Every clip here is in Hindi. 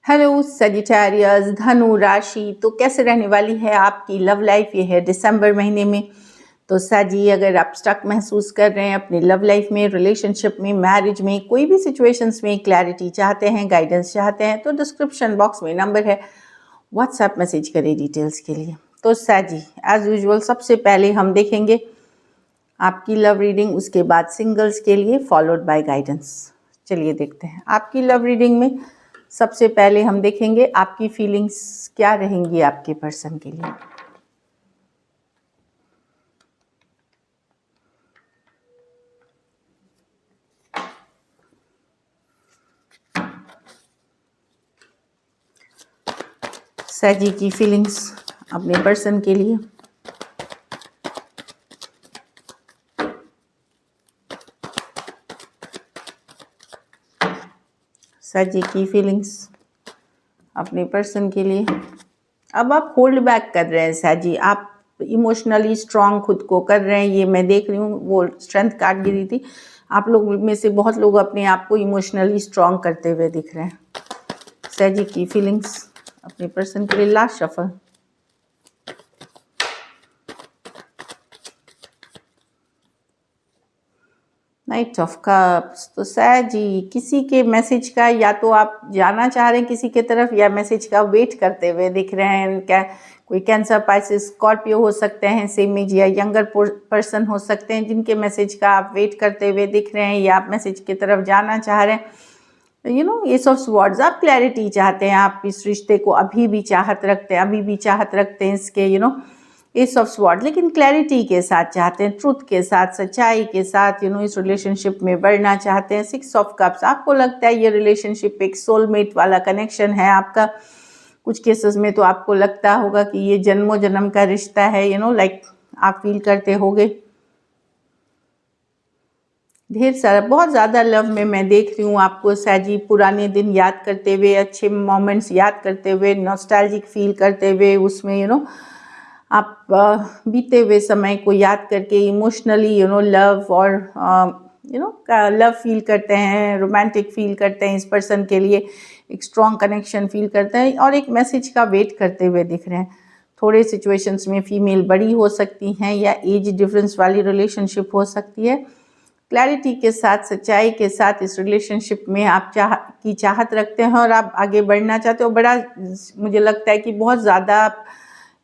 हेलो सजिटेरियस, धनु राशि। तो कैसे रहने वाली है आपकी लव लाइफ? ये है दिसंबर महीने में। तो साजी, अगर आप स्टक महसूस कर रहे हैं अपनी लव लाइफ में, रिलेशनशिप में, मैरिज में, कोई भी सिचुएशंस में क्लैरिटी चाहते हैं, गाइडेंस चाहते हैं, तो डिस्क्रिप्शन बॉक्स में नंबर है, व्हाट्सएप मैसेज करें डिटेल्स के लिए। तो साजी, एज यूजुअल सबसे पहले हम देखेंगे आपकी लव रीडिंग, उसके बाद सिंगल्स के लिए, फॉलोड बाय गाइडेंस। चलिए देखते हैं आपकी लव रीडिंग में। सबसे पहले हम देखेंगे आपकी फीलिंग्स क्या रहेंगी आपके पर्सन के लिए। साजी की फीलिंग्स अपने पर्सन के लिए। साजी की फीलिंग्स अपने पर्सन के लिए। अब आप होल्ड बैक कर रहे हैं साजी, आप इमोशनली स्ट्रांग खुद को कर रहे हैं, ये मैं देख रही हूँ। वो स्ट्रेंथ कार्ड गिरी थी, आप लोग में से बहुत लोग अपने आप को इमोशनली स्ट्रांग करते हुए दिख रहे हैं। साजी की फीलिंग्स अपने पर्सन के लिए। Last shuffle. Night of cups. तो साजी, किसी के मैसेज का या तो आप जाना चाह रहे हैं किसी के तरफ, या मैसेज का वेट करते हुए दिख रहे हैं। क्या कोई कैंसर, पाइसिस, स्कॉर्पियो हो सकते हैं, सेम एज या यंगर पर्सन हो सकते हैं, जिनके मैसेज का आप वेट करते हुए दिख रहे हैं, या आप मैसेज की तरफ जाना चाह रहे हैं। एस ऑफ स्वॉर्ड्स, आप क्लैरिटी चाहते हैं, आप इस रिश्ते को अभी भी चाहत रखते हैं, अभी भी चाहत रखते हैं इसके एस ऑफ स्वॉर्ड, लेकिन क्लैरिटी के साथ चाहते हैं, ट्रुथ के साथ, सच्चाई के साथ इस रिलेशनशिप में बढ़ना चाहते हैं। 6 ऑफ कप्स, आपको लगता है ये रिलेशनशिप एक सोलमेट वाला कनेक्शन है आपका। कुछ केसेस में तो आपको लगता होगा कि ये जन्मों जन्म का रिश्ता है, लाइक आप फील करते होगे। ढेर सारा, बहुत ज़्यादा लव में मैं देख रही हूँ आपको साजी, पुराने दिन याद करते हुए, अच्छे मोमेंट्स याद करते हुए, नॉस्टैल्जिक फील करते हुए, उसमें आप बीते हुए समय को याद करके इमोशनली लव और लव फील करते हैं, रोमांटिक फील करते हैं, इस पर्सन के लिए एक स्ट्रॉन्ग कनेक्शन फील करते हैं, और एक मैसेज का वेट करते हुए दिख रहे हैं। थोड़े सिचुएशंस में फीमेल बड़ी हो सकती हैं, या एज डिफरेंस वाली रिलेशनशिप हो सकती है। क्लैरिटी के साथ, सच्चाई के साथ इस रिलेशनशिप में आप चाहत रखते हैं, और आप आगे बढ़ना चाहते हो। बड़ा मुझे लगता है कि बहुत ज़्यादा आप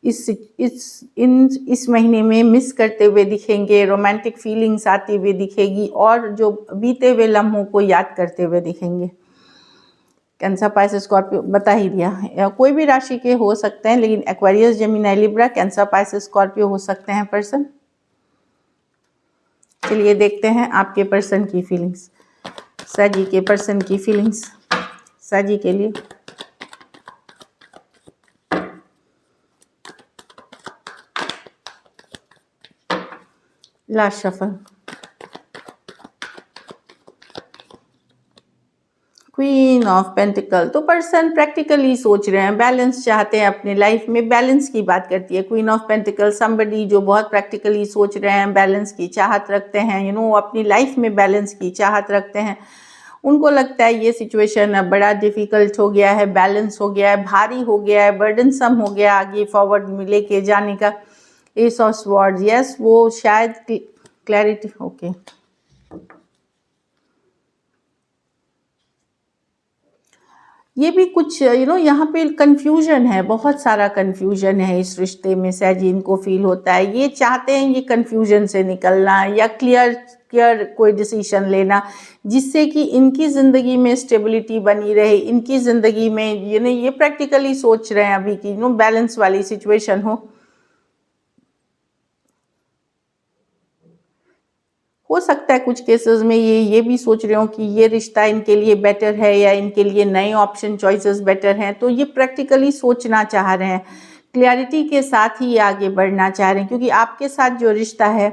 इस महीने में मिस करते हुए दिखेंगे, रोमांटिक फीलिंग्स आती हुई दिखेगी, और जो बीते हुए लम्हों को याद करते हुए दिखेंगे। कैंसर, पाइसिस, स्कॉर्पियो बता ही दिया, या कोई भी राशि के हो सकते हैं, लेकिन Aquarius, Gemini, Libra, cancer, Pisces, Scorpio हो सकते हैं पर्सन। चलिए देखते हैं आपके पर्सन की फीलिंग्स, साजी के पर्सन की फीलिंग्स साजी के लिए। Last shuffle. Queen of pentacle. तो पर्सन प्रैक्टिकली सोच रहे हैं, बैलेंस चाहते हैं अपने लाइफ में, बैलेंस की बात करती है क्वीन ऑफ पेंटिकल। समबडी जो बहुत प्रैक्टिकली सोच रहे हैं, बैलेंस की चाहत रखते हैं, अपनी लाइफ में बैलेंस की चाहत रखते हैं। उनको लगता है ये सिचुएशन अब बड़ा डिफ़िकल्ट हो गया है, बैलेंस हो गया है, भारी हो गया है, बर्डनसम हो गया आगे फॉरवर्ड में लेके जाने का। एस ऑफ स्वॉर्ड्स, यस, वो शायद क्लैरिटी, ओके। ये भी कुछ यहाँ पे कंफ्यूजन है, बहुत सारा कंफ्यूजन है इस रिश्ते में साजी, इनको फील होता है। ये चाहते हैं ये कंफ्यूजन से निकलना, या क्लियर कोई डिसीजन लेना, जिससे कि इनकी ज़िंदगी में स्टेबिलिटी बनी रहे, इनकी ज़िंदगी में ये प्रैक्टिकली सोच रहे हैं अभी कि बैलेंस वाली सिचुएशन हो सकता है कुछ केसेस में ये भी सोच रहे हो कि ये रिश्ता इनके लिए बेटर है, या इनके लिए नए ऑप्शन चॉइसेस बेटर हैं। तो ये प्रैक्टिकली सोचना चाह रहे हैं, क्लैरिटी के साथ ही ये आगे बढ़ना चाह रहे हैं, क्योंकि आपके साथ जो रिश्ता है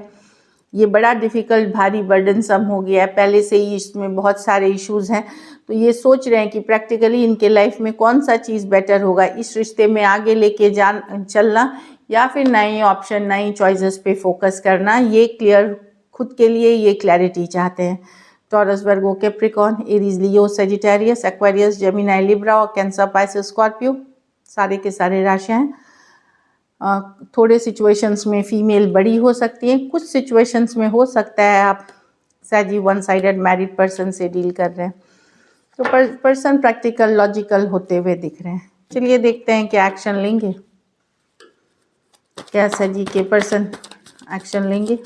ये बड़ा डिफ़िकल्ट, भारी, बर्डनसम हो गया है, पहले से ही इसमें बहुत सारे इश्यूज़ हैं। तो ये सोच रहे हैं कि प्रैक्टिकली इनके लाइफ में कौन सा चीज़ बेटर होगा, इस रिश्ते में आगे लेके चलना, या फिर नए ऑप्शन, नई चॉइसेस पे फोकस करना। ये क्लियर खुद के लिए ये क्लैरिटी चाहते हैं। टॉरस, वर्गो, कैप्रिकॉर्न, एरीज, लियो, सेजिटेरियस, एक्वेरियस, जेमिनी, लिब्रा और कैंसर, पाइसेस, स्कॉर्पियो, सारे के सारे राशियाँ हैं। थोड़े सिचुएशंस में फीमेल बड़ी हो सकती है, कुछ सिचुएशंस में हो सकता है आप सैजी वन साइडेड मैरिड पर्सन से डील कर रहे हैं, तो पर्सन प्रैक्टिकल लॉजिकल होते हुए दिख रहे हैं। चलिए देखते हैं क्या एक्शन लेंगे, क्या सैजी के पर्सन एक्शन लेंगे।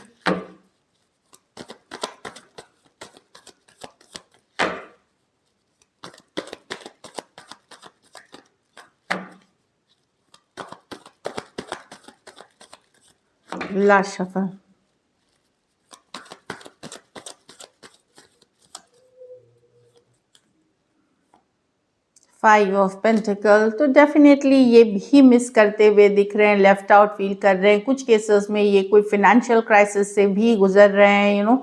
Last shuffle, five of pentacle, तो डेफिनेटली ये भी मिस करते हुए दिख रहे हैं, लेफ्ट आउट फील कर रहे हैं। कुछ केसेस में ये कोई फिनेंशियल क्राइसिस से भी गुजर रहे हैं,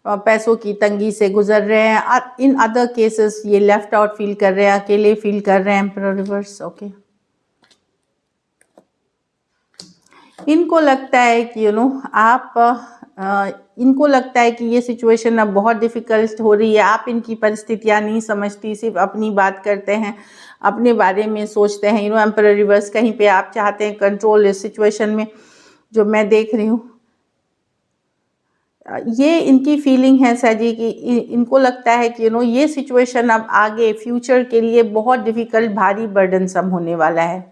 पैसों की तंगी से गुजर रहे हैं। इन अदर केसेस ये लेफ्ट आउट फील कर रहे हैं, अकेले फील कर रहे हैं। Emperor reverse, okay. इनको लगता है कि इनको लगता है कि ये सिचुएशन अब बहुत डिफ़िकल्ट हो रही है, आप इनकी परिस्थितियाँ नहीं समझती, सिर्फ अपनी बात करते हैं, अपने बारे में सोचते हैं। एम्परर रिवर्स, कहीं पे आप चाहते हैं कंट्रोल इस सिचुएशन में, जो मैं देख रही हूँ। ये इनकी फीलिंग है सैजी की, इनको लगता है कि ये सिचुएशन अब आगे फ्यूचर के लिए बहुत डिफ़िकल्ट, भारी, बर्डनसम होने वाला है।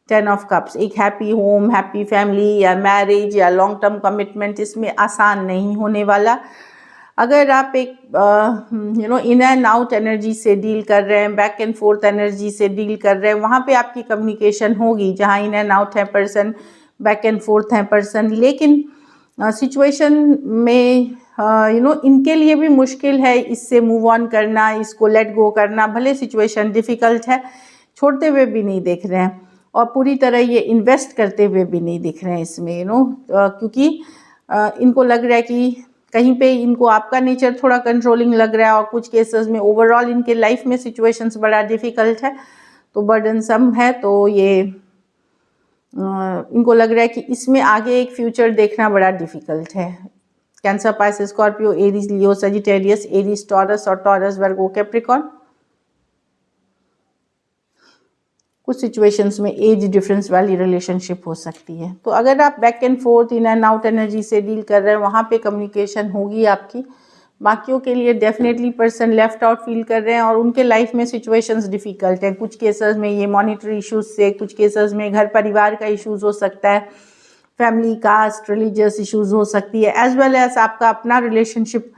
10 ऑफ कप्स, एक हैप्पी होम, हैप्पी फैमिली या मैरिज या लॉन्ग टर्म कमिटमेंट इसमें आसान नहीं होने वाला। अगर आप एक इन एंड आउट एनर्जी से डील कर रहे हैं, बैक एंड फोर्थ एनर्जी से डील कर रहे हैं, वहाँ पे आपकी कम्युनिकेशन होगी। जहाँ इन एंड आउट है पर्सन, बैक एंड फोर्थ है पर्सन, लेकिन सिचुएशन में इनके लिए भी मुश्किल है इससे मूव ऑन करना, इसको लेट गो करना। भले सिचुएशन डिफ़िकल्ट है, छोड़ते हुए भी नहीं देख रहे हैं और पूरी तरह ये इन्वेस्ट करते हुए भी नहीं दिख रहे हैं इसमें, क्योंकि इनको लग रहा है कि कहीं पे इनको आपका नेचर थोड़ा कंट्रोलिंग लग रहा है, और कुछ केसेस में ओवरऑल इनके लाइफ में सिचुएशंस बड़ा डिफ़िकल्ट है, तो बर्डनसम है। तो ये इनको लग रहा है कि इसमें आगे एक फ्यूचर देखना बड़ा डिफ़िकल्ट है। कैंसर, पाइसेस, स्कॉर्पियो, एरीज, लियो, सेजिटेरियस, एरीज, टॉरस और टॉरस, वर्गो, कैप्रिकॉर्न। कुछ सिचुएशंस में एज डिफरेंस वाली रिलेशनशिप हो सकती है। तो अगर आप back and fourth, in and out energy से डील कर रहे हैं, वहाँ पे कम्युनिकेशन होगी आपकी। बाकियों के लिए definitely person left out feel कर रहे हैं और उनके लाइफ में सिचुएशंस डिफ़िकल्ट है। कुछ केसेस में ये मॉनिटरी इश्यूज से, कुछ केसेस में घर परिवार का इश्यूज हो सकता है, फैमिली, कास्ट, रिलीजियस इश्यूज हो सकती है, एज वेल एज आपका अपना रिलेशनशिप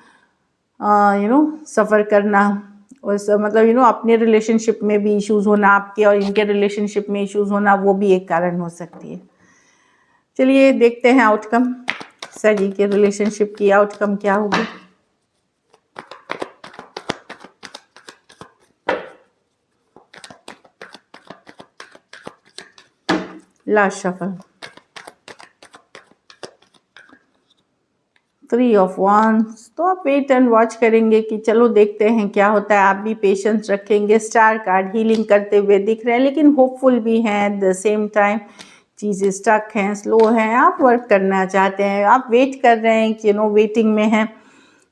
सफ़र करना, और मतलब अपने रिलेशनशिप में भी इश्यूज होना, आपके और इनके रिलेशनशिप में इश्यूज होना, वो भी एक कारण हो सकती है। चलिए देखते हैं आउटकम, सैजी के रिलेशनशिप की आउटकम क्या होगी। Last shuffle, 3 of wands. तो आप वेट एंड वॉच करेंगे कि चलो देखते हैं क्या होता है, आप भी पेशेंस रखेंगे। स्टार कार्ड हीलिंग करते हुए दिख रहे हैं, लेकिन होपफुल भी हैं एट द सेम टाइम। चीज़ें स्टक हैं, स्लो हैं, आप वर्क करना चाहते हैं, आप वेट कर रहे हैं कि वेटिंग में हैं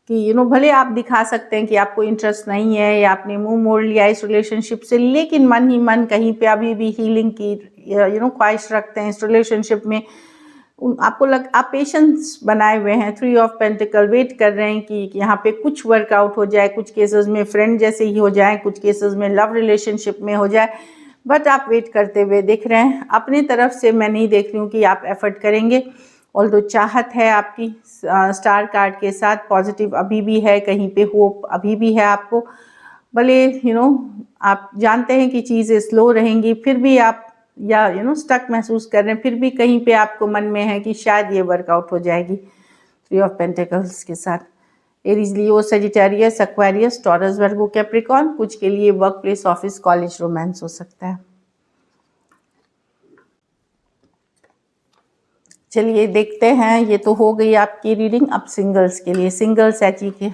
कि भले आप दिखा सकते हैं कि आपको इंटरेस्ट नहीं है या आपने मुंह मोड़ लिया इस रिलेशनशिप से, लेकिन मन ही मन कहीं पे अभी भी हीलिंग की ख्वाहिश रखते हैं इस रिलेशनशिप में। आपको आप पेशेंस बनाए हुए हैं। 3 ऑफ पेंटिकल, वेट कर रहे हैं कि यहाँ पे कुछ वर्कआउट हो जाए, कुछ केसेस में फ्रेंड जैसे ही हो जाए, कुछ केसेस में लव रिलेशनशिप में हो जाए, बट आप वेट करते हुए दिख रहे हैं। अपनी तरफ से मैं नहीं देख रही हूँ कि आप एफर्ट करेंगे, ऑल्दो चाहत है आपकी स्टार कार्ड के साथ, पॉजिटिव अभी भी है, कहीं पे होप अभी भी है आपको। भले आप जानते हैं कि चीज़ें स्लो रहेंगी, फिर भी आप या स्टक महसूस कर रहे हैं, फिर भी कहीं पे आपको मन में है कि शायद ये वर्कआउट हो जाएगी 3 ऑफ पेंटिकल्स के साथ। एरीज, लियो, सेजिटेरियस, एक्वेरियस, टॉरस, वर्गो, कैप्रिकॉर्न। कुछ के लिए work place, office, college, romance हो सकता है। चलिए देखते हैं, ये तो हो गई आपकी रीडिंग। अब सिंगल्स के लिए, सिंगल सैची के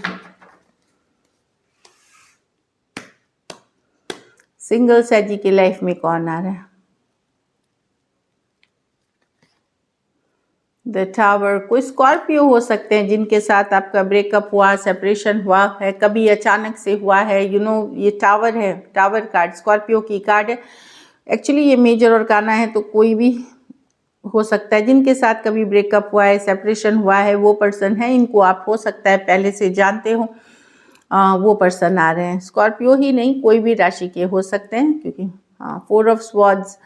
सिंगल सैची की लाइफ में कौन आ रहा है। द टावर, कोई स्कॉर्पियो हो सकते हैं जिनके साथ आपका ब्रेकअप हुआ, सेपरेशन हुआ है, कभी अचानक से हुआ है। ये टावर है, टावर कार्ड स्कॉर्पियो की कार्ड है। एक्चुअली ये मेजर अरकाना है, तो कोई भी हो सकता है जिनके साथ कभी ब्रेकअप हुआ है, सेपरेशन हुआ है, वो पर्सन है। इनको आप हो सकता है पहले से जानते हो, वो पर्सन आ रहे हैं। स्कॉर्पियो ही नहीं, कोई भी राशि के हो सकते हैं, क्योंकि 4 ऑफ स्वॉर्ड्स,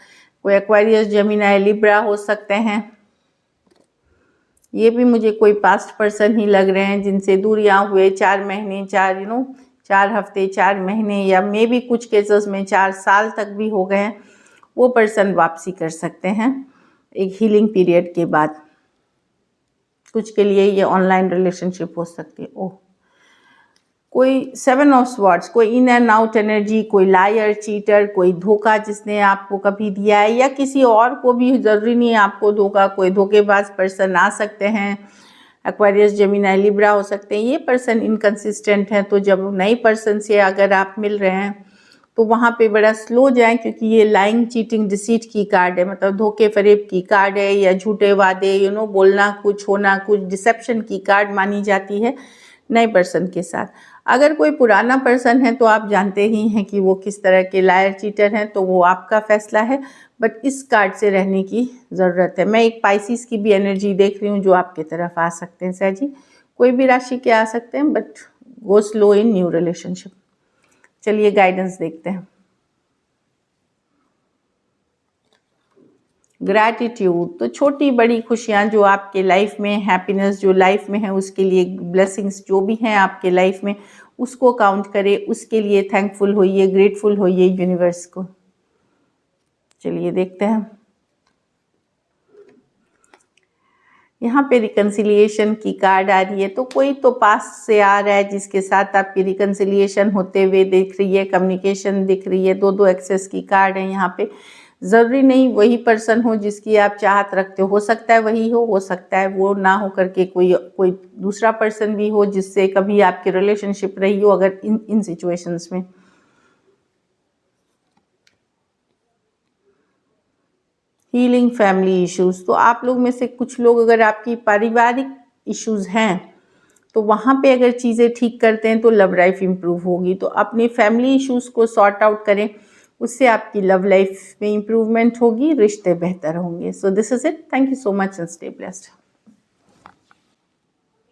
कोई एक्वेरियस, जेमिनी, लिब्रा हो सकते हैं। ये भी मुझे कोई पास्ट पर्सन ही लग रहे हैं जिनसे दूरियां हुए 4 महीने, 4 हफ्ते, 4 महीने, या मे भी कुछ केसेस में 4 साल तक भी हो गए हैं। वो पर्सन वापसी कर सकते हैं एक हीलिंग पीरियड के बाद। कुछ के लिए ये ऑनलाइन रिलेशनशिप हो सकती है। ओह, कोई 7 ऑफ स्वॉर्ड्स, कोई इन एंड आउट एनर्जी, कोई लायर, चीटर, कोई धोखा जिसने आपको कभी दिया है, या किसी और को भी, ज़रूरी नहीं है आपको धोखा, कोई धोखेबाज पर्सन आ सकते हैं। एक्वेरियस, जेमिनी, लिब्रा हो सकते हैं। ये पर्सन इनकंसिस्टेंट है, तो जब नई पर्सन से अगर आप मिल रहे हैं तो वहाँ पे बड़ा स्लो जाएं, क्योंकि ये लाइंग, चीटिंग, डिसीट की कार्ड है। मतलब धोखे फरेब की कार्ड है, या झूठे वादे, बोलना कुछ, होना कुछ, डिसेप्शन की कार्ड मानी जाती है नए पर्सन के साथ। अगर कोई पुराना पर्सन है तो आप जानते ही हैं कि वो किस तरह के लायर, चीटर हैं, तो वो आपका फैसला है। बट इस कार्ड से रहने की ज़रूरत है। मैं एक पाइसिस की भी एनर्जी देख रही हूँ जो आपकी तरफ आ सकते हैं। सहजी कोई भी राशि के आ सकते हैं, but go slow in new relationship. चलिए गाइडेंस देखते हैं। ग्रैटिट्यूड, तो छोटी बड़ी खुशियाँ जो आपके लाइफ में, हैप्पीनेस जो लाइफ में है, उसके लिए ब्लेसिंग्स जो भी हैं आपके लाइफ में, उसको काउंट करें, उसके लिए थैंकफुल होइए, ग्रेटफुल होइए यूनिवर्स को। चलिए देखते हैं। यहाँ पे रिकन्सिलिएशन की कार्ड आ रही है, तो कोई तो पास से आ रहा है जिसके साथ आपकी रिकन्सिलिएशन होते हुए दिख रही है, कम्युनिकेशन दिख रही है। 2 एक्सेस की कार्ड है यहाँ पे। ज़रूरी नहीं वही पर्सन हो जिसकी आप चाहत रखते हो सकता है वही हो सकता है वो ना हो करके कोई दूसरा पर्सन भी हो जिससे कभी आपकी रिलेशनशिप रही हो, अगर इन सिचुएशंस में। हीलिंग फैमिली इश्यूज, तो आप लोग में से कुछ लोग, अगर आपकी पारिवारिक इश्यूज हैं तो वहाँ पे अगर चीज़ें ठीक करते हैं तो लव लाइफ इम्प्रूव होगी। तो अपने फैमिली इश्यूज को सॉर्ट आउट करें, उससे आपकी लव लाइफ में इम्प्रूवमेंट होगी, रिश्ते बेहतर होंगे। So this is it. Thank you so much and stay blessed.